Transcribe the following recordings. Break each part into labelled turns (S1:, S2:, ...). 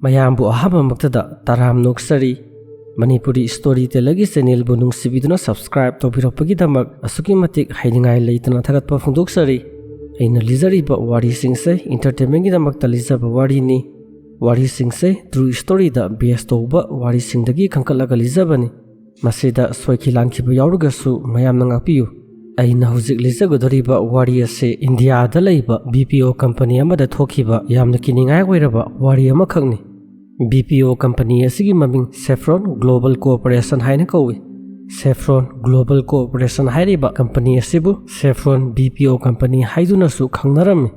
S1: mayambu ahaba maktada taram noksari Manipuri StoryTeller gi channel bu nungsibiduna subscribe tobirokpagi damak asuki matik hainingai leitana thagatpa phungdoksari aina lizari ba wari singse entertainment gi damak talizaba wari ni wari singse true story da base toba wari singdagi khankalaga lizabani masida soikilanki ba yauruga su mayam nangapiyu aina hujik lizagodori ba wari ase India da leiba BPO company amada thokiba yamna kiningai oiraba wari ama khakni BPO company asigi maming Saffron Global Corporation haina kawi Saffron Global Corporation hairiba company asibu Saffron BPO company haiduna su khangnarami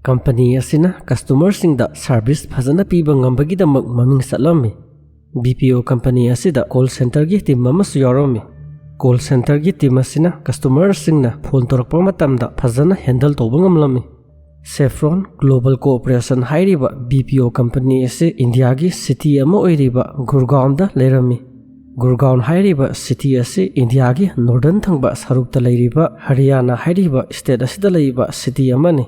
S1: company asina customer singda service phajana piba ngambagi damak maming salami BPO company asida call center gi team amasu yaromi call center gi team asina customer singna phone torakpa matamda phajana handle toba ngamlami Saffron Global Corporation hairiba BPO company ase India gi city ama oiriba Gurgaon da leirami Gurgaon hairiba city ase India gi northern thangba sarukta leiriba Haryana hairiba state asida leiba city amani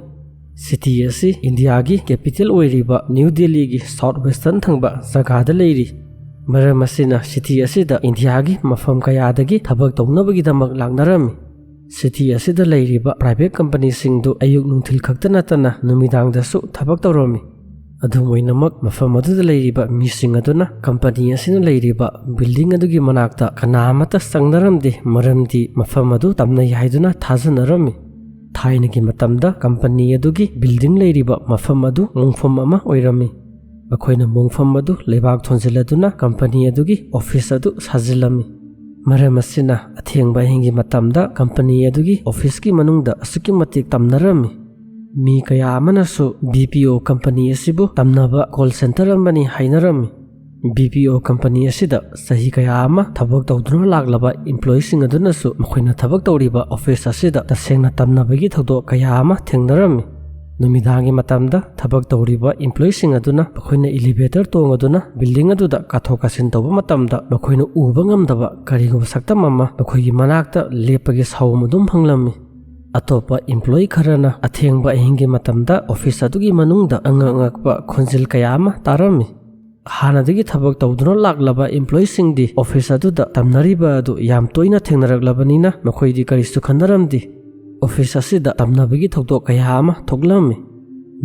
S1: city ase India gi capital oiriba New Delhi gi southwestern thangba jaga da leiri maram asina city asida India gi mafam kayadagi thabak tawnabagi damak langnarami city asida leiriba private company singdu ayuk nungthil khakta natana numidang dasu thabak tawromi adumoinamak mafam aduda leiriba mising aduna company asina leiriba building adugi manakta kanamata sangnaramdi maramdi mafam adu tamna yaiduna thajanarami thainagi matamda company adugi building leiriba mafam adu mongfam ama oirami bakhoina mongfam adu lebak thonjiladuna company adugi office adu sajilami maram asina athengba hingi matamda company adugi office ki manungda asuki matik tamnarami mi kaya amanasu BPO company asibu tamnaba call center amani hainarami BPO company asida sahi kaya ama thabak tawduna laglaba employee sing aduna su makhoina thabak tawriba office asida tasengna tamnabagi thodo kaya ama thengnarami numidangi matamda thabak tawriba employee sing aduna makhoina elevator tongaduna building aduda kathokasin tawba matamda makhoina uba ngamdaba karigo saktam ama makhoigi manakta lepagi sawmudum phanglami atopa employee kharana athengba hingi matamda office adugi manungda angangakpa khonjil kaya ama tarami hanadagi thabak tawduna laglaba employee singdi office aduda tamnariba adu yam toina thengnaraklabanina makhoidi karisu khannaramdi office asida tamnabagi thokdok kaya ama thoglami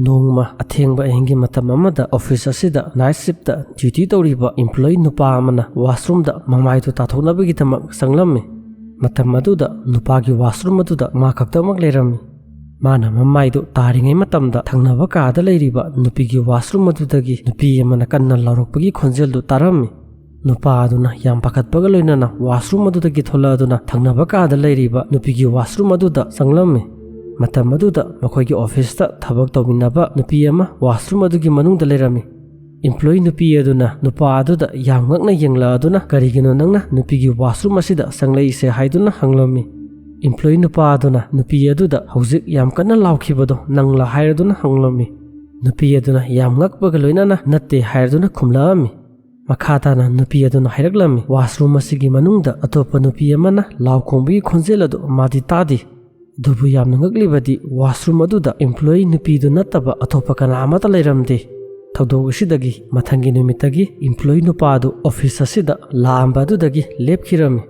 S1: nongma athengba hingi matam amada office asida night shift da duty tawriba employee nupa amana washroom da mamai tu tathoknabagi tamak sanglami matam aduda nupagi washroom aduda ma khaktamak lerami mana mamai du taringai matamda thangnaba ka da leiriba nupigi washroom adudagi nupi amana kanna larokpagi khonjel du tarami nupa aduna yam pakatpaga loinana washroom adudagi thola aduna thangnaba ka da leiriba nupigi washroom aduda sanglami matam aduda makhoigi office ta thabak tawminaba nupi ama washroom adugi manungda lerami employee nupi aduna nupa aduda yam ngakna yengla aduna karigino nangna nupigi washroom asida sanglai se haiduna hanglami employee nupa aduna nupi aduda hojik yam kana laukhibado nangla hairaduna hanglami nupi aduna yam ngakpaga loinana natte hairaduna khumlami makhatana nupi aduna hairaklami washroom asigi manungda atopa nupi amana laukhombi khonjeladu madi tadi dubu yam ngaklibadi washroom aduda employee nupi du nataba atopa kana amata leiramde thawdog asidagi mathangi numitagi employee nupa adu office asida laamba adudagi lepkhirami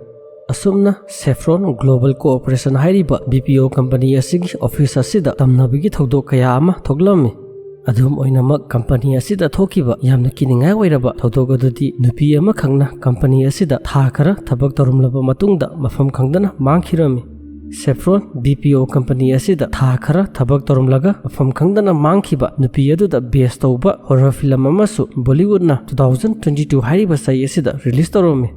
S1: asumna Saffron Global Corporation hairiba BPO company asigi office asida tamnabigi thawdok kaya ama thoglami adum oinamak company asida thokiba yamna kiningai oiraba thawdok adudi nupi ama khangna company asida tha khara thabak tarumlaba matungda mafam khangdana mangkhirami Saffron BPO company asida tha khara thabak tarumlaga mafam khangdana mangkhiba nupi aduda base tawba horror film amasu Bollywood na 2022 hairiba sai asida release taromi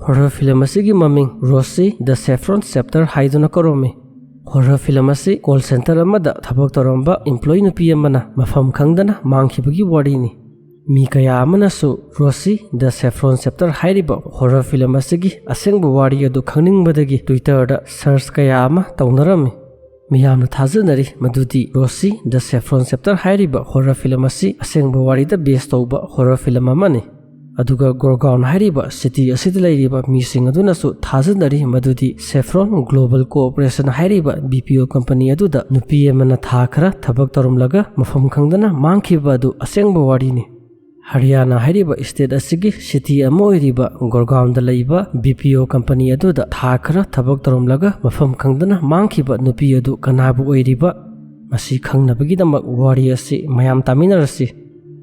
S1: horror film asigi maming Rosie the Saffron chapter haiduna karomi horror film asi call center amada thabak taramba employee nupi amana mafam khangdana mangkhibagi warini mi kaya amana su Rosie the Saffron chapter hairiba horror film asigi Asengba Wari adu khangningbadagi Twitter da search kaya ama tawnarami miyamna thajanari madudi Rosie the Saffron chapter hairiba horror film asi Asengba Wari da base tawba horror film amani aduga Gurgaon hairiba city asida leiriba mising aduna su thajanari madudi Saffron Global Corporation hairiba BPO company aduda nupi amana tha khara thabak tarumlaga mafam khangdana mangkhiba adu Asengba Wari ni Haryana hariba state asigi city ama oiriba Gurgaon da laiba BPO company aduda tha khara thabak toromlaga mafam khangdana mangkhiba nupi adu kanabu oiriba masi khangnabagidamak wari asi mayam taminarasi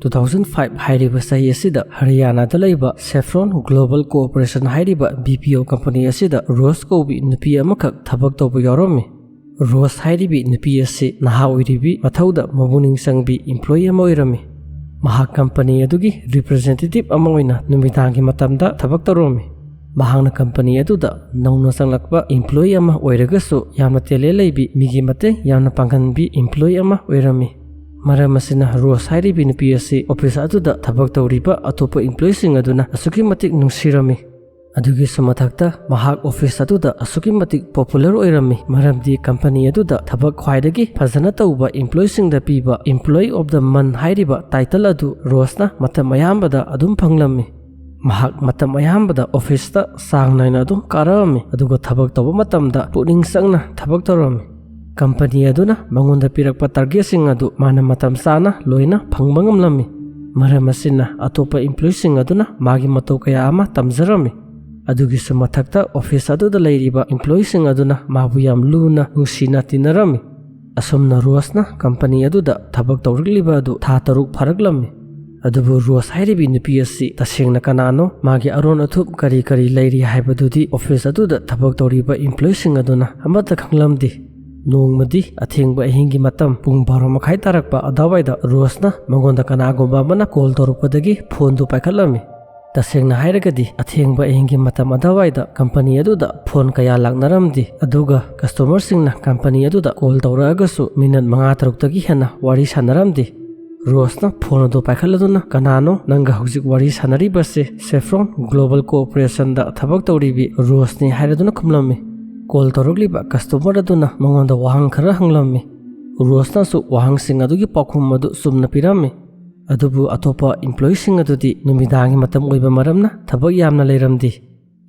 S1: 2005 hariba sahi asida Haryana da laiba Saffron Global Corporation hariba BPO company asida Rose Kobi nupi amakak thabak tobu yoromi Rose haribi nupi asi naha oiribi mathauda mabuning sangbi employee ama oirami Mahak company adugi representative ama oina numidangi matamda thabak toromi mahangna company aduda nauna sanglakba employee ama oiragasu yamna tele leibi migi mate yamna panghanbi employee ama oirami maram asina Rose haribi nupi asi office aduda thabak tawriba atopa employee sing aduna asuki matik nungsirami adugi sumathakta mahak office aduda asuki matik popular oirami maramdi company aduda thabak khwaidagi phajana tauba employee singda piba employee of the month hairiba title adu Rose na matam ayambada adum phanglammi mahak matam ayambada office ta sangnaina adum karami aduga thabak tawba matamda puning sangna thabak torami company aduna mangonda pirakpa target sing adu mana matam sana loina phangba ngamlammi maram asina atopa employee sing aduna magi matau kaya ama tamjarami adugi sumathakta office aduda leiriba employee sing aduna mabu yam luna nungsina tinarami asomna Rose na company aduda thabak tawrigliba adu tha taruk pharaklami adubu Rose hairibi nupi asi tasengna kanano magi aron athup kari kari leiri haibadudi office aduda thabak tawriba employee sing aduna amata khanglamdi nongmadi athengba ahingi matam pung 12 makhai tarakpa adawaida Rose na mangonda kanagomba mana call torukpadagi phone du paikhalami tasengna hairagadi athengba ahingi matam adawaida company aduda phone kaya laknaramdi aduga customer singna company aduda call tawragasu minute 5-6 tagi hena wari sanaramdi Rose na phone adu paikhaladuna kanano nanga hujik wari sanari base Saffron Global Corporation da thabak tawribi Rose ni hairaduna khumlami call tawrugliba customer aduna mangonda wahang khara hanglammi Rose na su wahang sing adugi pakhum adu sumna pirami adubu atopa employee sing adudi numidangi matam oiba maramna thabak yamna leiramdi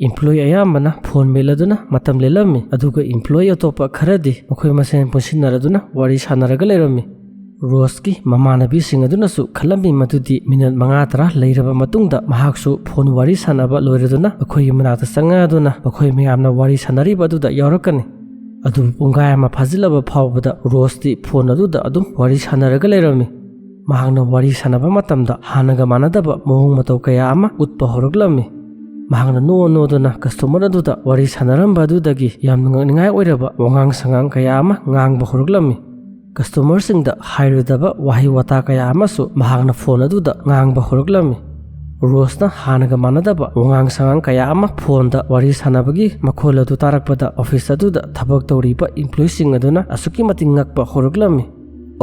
S1: employee ayamana phone meladuna matam lelammi aduga employee atopa kharadi makhoi masen punsinnaraduna wari sanaraga leirami Rose ki mamanabi sing aduna su khalambi madudi minute 5-10 leiraba matungda mahaksu phone wari sanaba loiraduna makhoi manata sanga aduna makhoi mayamna wari sanari baduda yaurakani adu pungai ama phajilaba phawbada Rose ti phone aduda adum wari sanaraga leirami mahangna wari sanaba matamda hanaga manadaba mohong matau kaya ama utpa horoglammi mahangna no duna customer aduda wari sanaramba adudagi yamna ngai oiraba wangang sangang kaya ama ngangba horoglammi customer singda hairodaba wahi wata kaya ama su mahangna phone aduda ngangba horoglammi Rose na hanaga manadaba wangang sangang kaya ama phone da wari sanabagi makhol adu tarakpada office aduda thabak tawriba employee sing aduna asuki mating ngakpa horoglammi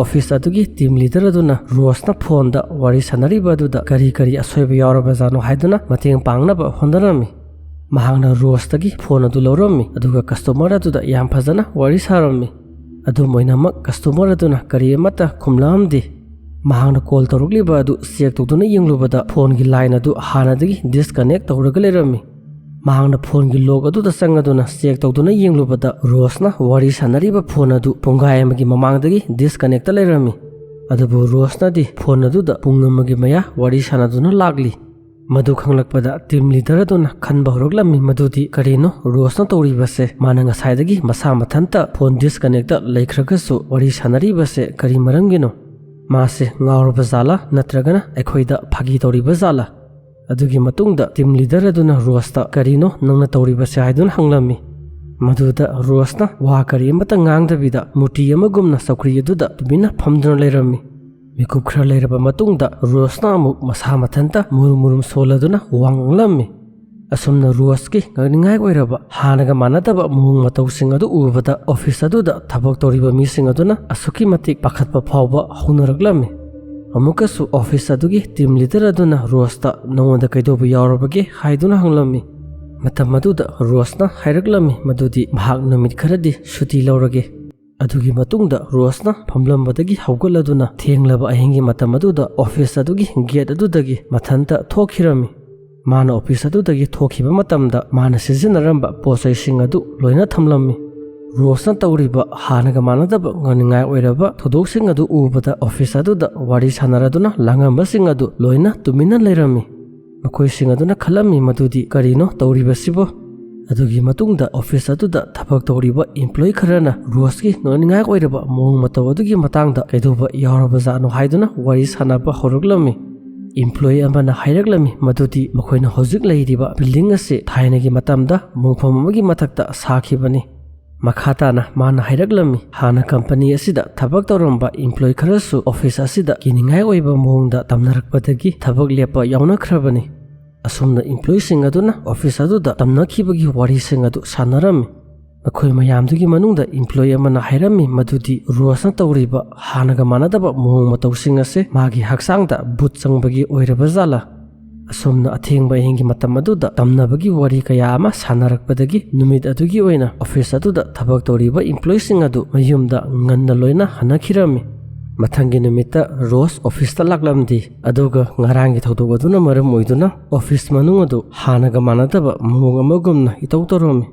S1: office adugi team leader aduna Rose na phone da wari sanariba aduda kari asoiba yauraba jano haiduna mating pangnaba hondarami mahangna Rose tagi phone adu lorami aduga customer aduda yam phajana wari sarami adu moinamak customer aduna kari amata khumlamdi mahangna call tarugliba adu check tawduna yenglubada phone gi line adu hanadagi disconnect tawraga lerami mahangna phone gi log adu da sangaduna check tawduna yenglubada Rose na wari sanariba phone adu pungai amagi mamangdagi disconnect lerami adubu Rose na di phone adu da pungamagi maya wari sanaduna lagli madu khanglakpada team leader aduna khanba horoglammi madudi karino Rose na tawribase mananga saidagi masa mathanta phone disconnect laikhragasu wari sanaribase kari maramgino mase ngaurba zala natragana ekhoida phagi tawriba zala adugi matungda team leader aduna Rose ta karino nangna tawribase haidun hanglammi maduda Rose na wa kari amata ngangdabida muti amagumna saukri aduda tubina phamduna leirami mikub khra leiraba matungda Rose na amuk masa mathanta murum soladuna wanglammi asumna Rose ki ngai oiraba hanaga manadaba muhung matau sing adu ubada office aduda thabak toriba mi sing aduna asuki matik pakhatpa phawba hunaraglammi amukasu office adugi team leader aduna Rose ta nongoda kaidobu yaurabagi haiduna hanglammi matam maduda Rose na hairaglammi madudi mahak numit kharadi shuti laurage adugi matungda Rose na phamlambadagi hawgaladuna thenglaba ahingi matam aduda office adugi gate adudagi mathanta thokhirami mana office adudagi thokhiba matamda mana sizinaramba posai sing adu loina thamlammi Rosna tawriba hanaga manadaba nganingai oiraba thodok-sing adu ubada office aduda wari sanaraduna langambasing adu loina tumina leirami. Makoising aduna khalami madudi karino tawribasibo. Adugi matungda office aduda thabak tawriba employee kharana Roski nganingai oiraba mong mataw adugi matangda kaidoba yauraba zano haiduna wari sanaba horoglami. Employee amana hairaglami madudi makoina hojik leiriba building ase thainagi matamda mongpham amagi mathakta sakhibani. Makhatana mana hairaglami hana company asida thabak tawramba employee kharasu office asida kiningai oiba mongda tamnarakpadagi thabak lepa yaunakhrabani. Asumna employee sing aduna office aduda tamnakhibagi wari sing adu sanarami. Makhoi mayamdugi manungda employee amana hairami madudi Rosna tawriba hanaga manadaba mong mataw sing ase magi haksangda but changbagi oiraba zala. Asumna athengba hengi matam aduda tamnabagi wari kaya ama sanarakpadagi numit adugi oina office aduda thabak tawriba employee sing adu mayumda nganna loina hanakhirami. Mathangi numita Rose office ta laklamdi aduga ngarangi thodok aduna maram oiduna office manung adu hanaga manadaba mong amagumna itaw toromi.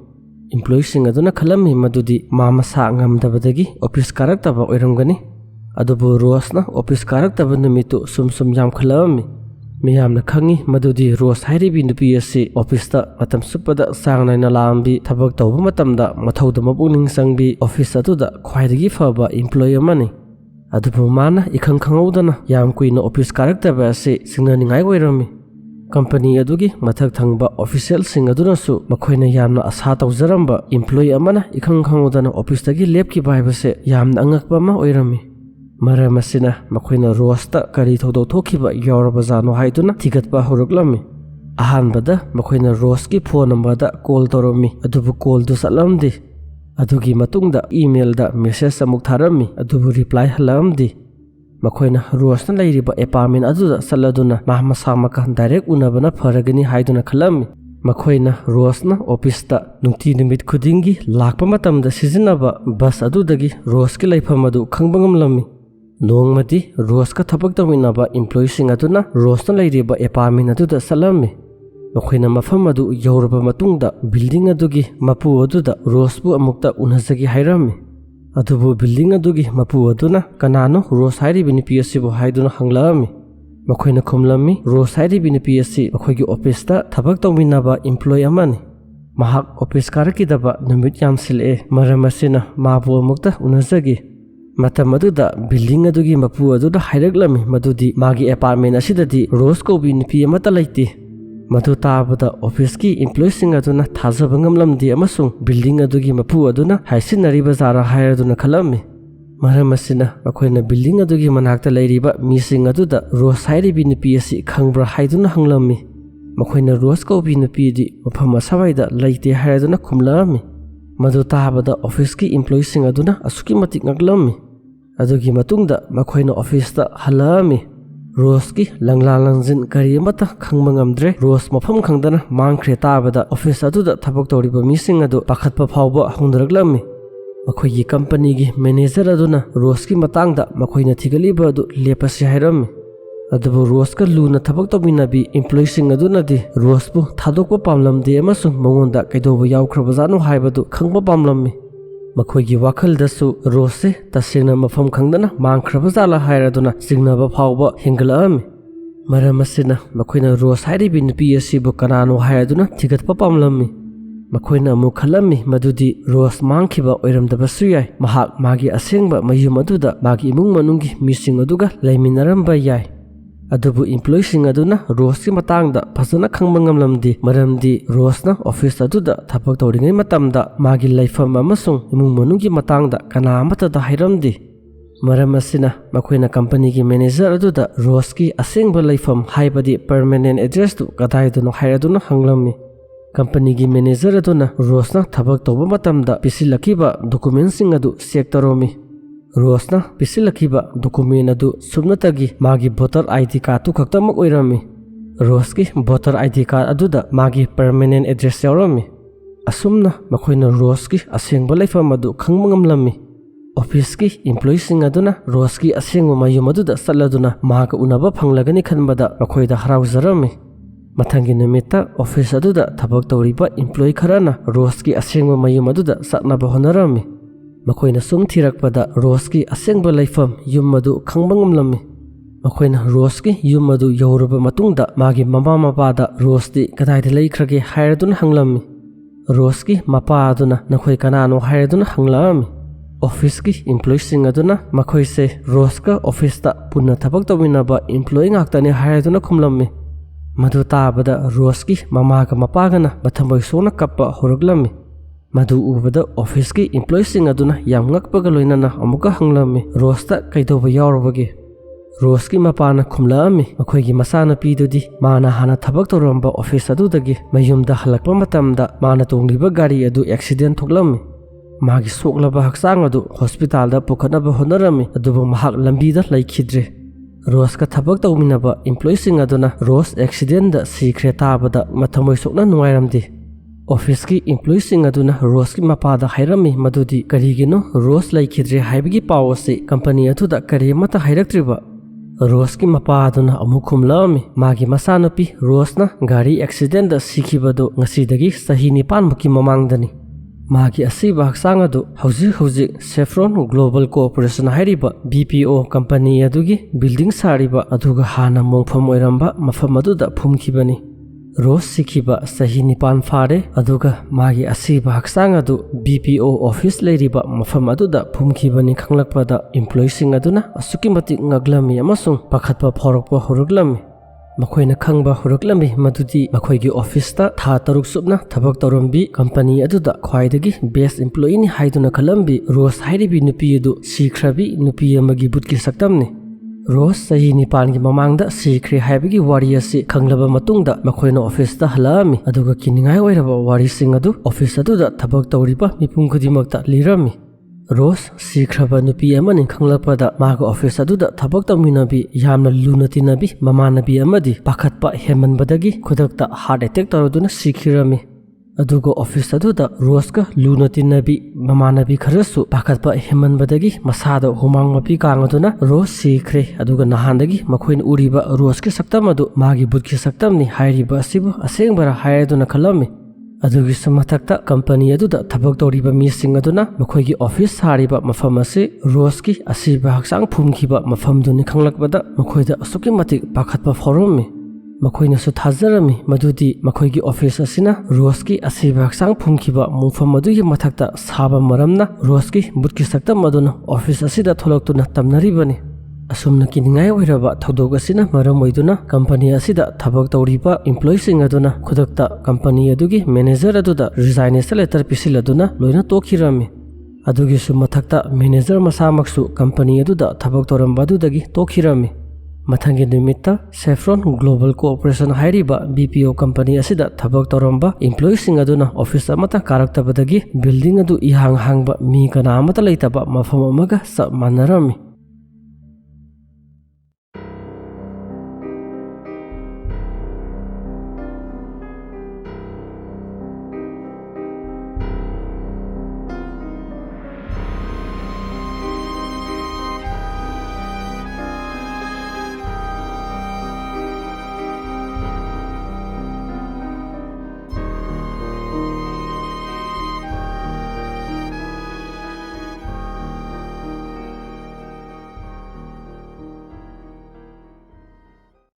S1: Employee sing aduna khalami madudi mama sa ngamdabadagi office karaktaba oiramgani. Adubu Rosna office karaktaba numitu sum yam khalami. Miyamna khangi madudi Rose hairibi nupi ase office ta matam supada sangnaina lambi thabak tawba matamda mathauda mapuning sangbi office aduda khwaidagi faba employee amani. Adubu mana ikhang khangaudana yam kuina office karaktaba ase singnaningai oirami. Company adugi mathak thangba official sing aduna su makhoina yamna asa tawjaramba employee amana ikhang khangaudana office tagi lepki baibase yamna angakpa ma oirami. Maram asina makhoina Rosta kari thodok thokhiba yauraba zano haiduna thigatpa horoglami. Ahanbada makhoina Roski phone number da call toromi adubu call du salamdi. Adugi matungda email da message amuk tharami adubu reply halamdi. Makhoina Rosna leiriba apartment aduda saladuna mahma samaka direct unabana pharagani haiduna khalami. Makhoina Rosna office ta nungti numit khudingi lakpa matamda sizinaba bus adudagi Roski leifam adu khangbangamlami. Nongmati Roska thabak tawinaba employee sing aduna Rosna leiriba apartment aduda salami. Makhoina mafam adu yauraba matungda building adugi mapu aduda Rosbu amukta unhazagi hairami. Adubu building adugi mapu aduna kanano Rose hairibi nupi asibu haiduna hanglami. Makhoina khumlami Rose hairibi nupi asi makhoigi office ta thabak tawminaba employee amani. Mahak office karakidaba numit yam sile maram asina mapu amukta unhazagi. Matam aduda building adugi mapu aduda hairaglami madudi magi apartment asidadi Rose kobi nupi amata leiti. Madu tabada office ki employee sing aduna thajaba ngamlamdi amasung building adugi mapu aduna haisinariba zara hairaduna khalami. Maram asina makhoina building adugi manakta leiriba mising aduda Rose hairibi nupi asi khangbra haiduna hanglami. Makhoina Rose kobi nupi di mafam asawaida leite hairaduna khumlami. Madu tabada office ki employee sing aduna asuki matik ngaglami. Adugi matungda makhoina office ta halami. Rose ki langlangjin kari amata khangma ngamdre Rose mafam khangdana mangkhre tabada office aduda thabak tawriba mising adu pakhatpa phawba hundraglami. Makhoigi company gi manager aduna Rose ki matangda makhoina thigaliba adu lepasi hairami. Adubu Rose ka luna thabak tawminabi employee sing aduna di Rose bu thadokpa pamlamdi amasung mongonda kaidoba yaukhra jano haibadu khangba pamlammi. Makhoigi wakhal dasu Rose tasengna mafam khangdana mangkhra jala hairaduna singnaba phawba hinglaami. Maram asina makhoina Rose hairibi nupi asibu kanano hairaduna thigatpa pamlammi. Makhoina amuk khalami madudi Rose mangkhiba oiramdabasu yai mahak magi asengba mayum aduda magi imung manunggi mising aduga leiminaramba yai. Adubu employee sing aduna Rose ki matangda phajana khangba ngamlamdi maramdi Rose na office aduda thabak tawringai matamda magi leifam amasung imung manunggi matangda kana amata da hairamdi. Maram asina makhoina company ki manager aduda Rose ki asengba leifam haibadi permanent address tu kadaiduna hairaduna hanglami. Company ki manager aduna Rose na thabak tawba matamda pisilakiba documents sing adu check taromi. Rose na pisilakiba document adu subnatagi magi voter ID card tu khaktamak oirami. Rose ki voter ID card aduda magi permanent address yaurami. Asumna makhoina Rose ki asengba leifam adu khangmangamlami. Office ki employee sing aduna Rose ki asengba mayum aduda saladuna maga unaba phanglagani khanbada makhoida haraujarami. Mathangi numita office aduda thabak tawriba employee kharana Roseski asengba mayum aduda satnaba honarami. Makoina sum thirakpada Roseski asengba laifam yum madu khangba ngamlami. Makoina Roseski yum madu yauraba matungda magi mama mapada Rosedi kadaida laikhrage hairaduna hanglami. Roseski mapa aduna nakhoi kanano hairaduna hanglami. Office ki employee sing aduna makhoi se Roska office ta punna thabak tawinaba employee ngaktani hairaduna khumlami. Madu tabada Roseski mamaga mapagana bathamboi sona kappa horaglami. Madu ubada office ki employee sing aduna yam ngakpaga loinana amuka hanglami Rosta kaidoba yaurabagi. Roseski mapana khumlami makhoigi masana pidudi mana hana thabak toramba office adudagi mayumda halakpa matamda mana tongliba gari adu accident thoklami. Magi soklaba haksang adu hospital da pukhanaba honarami adubu mahak lambida laikhidre. Rose ka thabak tawminaba employee sing aduna Rose accident da sikre tabada mathamoi sokna nuairamdi. Office ki employee sing aduna Rose ki mapada hairami madudi karigino Rose laikhidre haibagi pawase company atuda karimata hairaktriba. Rose ki mapa aduna amukhumlami magi masanopi Rose na gari accident da sikhibado ngasidagi sahi 9 muki mamangdani. Magi asiba haksang adu hauji Saffron Global Corporation hairiba BPO company adugi building sariba aduga hana mongpham oiramba mafam aduda phumkhibani. Rose sikhiba sahi 9 fare aduga magi asiba haksang adu BPO office leiriba mafam aduda phumkhibani khanglakpada employee sing aduna asuki mati ngaglami amasung pakhatpa phorokpa horuglami. Makoina khangba horaklami madudi makoigi office ta tha taruk subna thabak Tourambi company aduda khwaidagi best employee ni haiduna khalambi Rose hairibi nupi adu sikhrabi nupi amagi butki saktamni. Rose sahi 9 gi mamangda sikhre haibagi wari asi khanglaba matungda makoina office ta halami aduga kiningai oiraba wari sing adu office aduda thabak tawriba mipum khudimakta lirami. Rose sikraba nupi amani khanglakpada maga office aduda thabak tawminabi yamna lunatinabi mamanabi amadi pakhatpa hemanbadagi khudakta heart attack taroduna sikhirami. Aduga office aduda Rose ka lunatinabi mamanabi kharasu pakhatpa hemanbadagi masada humang mapi kangaduna Rose sikhre aduga nahandagi makhoin uriba Rose ki saktam adu magi budki saktamni hairiba asibu asengbara hairaduna khalami. Adugi samathakta company aduda thabak tawriba mising aduna makhoigi office hariba mafam ase Rose ki asiba haksang phumkhiba mafam duni khanglakbada makhoida asuki matik pakhatpa forum makhoina su thajarami madudi makhoigi office asina Rose ki asiba haksang phumkhiba mufam adugi mathakta saba maramna Rose ki butki sakta maduna office asida tholaktuna tamnaribani. Asumna kiningai oiraba thodok asina maram oiduna company asida thabak tawriba employee sing aduna khudakta company adugi manager aduda resignation letter pisiladuna loina tokhirami. Adugi su mathakta manager masamaksu company aduda thabak toramba adudagi tokhirami. Mathangi numitta Saffron Global Corporation hairiba BPO company asida thabak toramba employee sing aduna office amata karaktabadagi building adu ihang hangba mi kana amata leitaba mafam amaga sa manarami.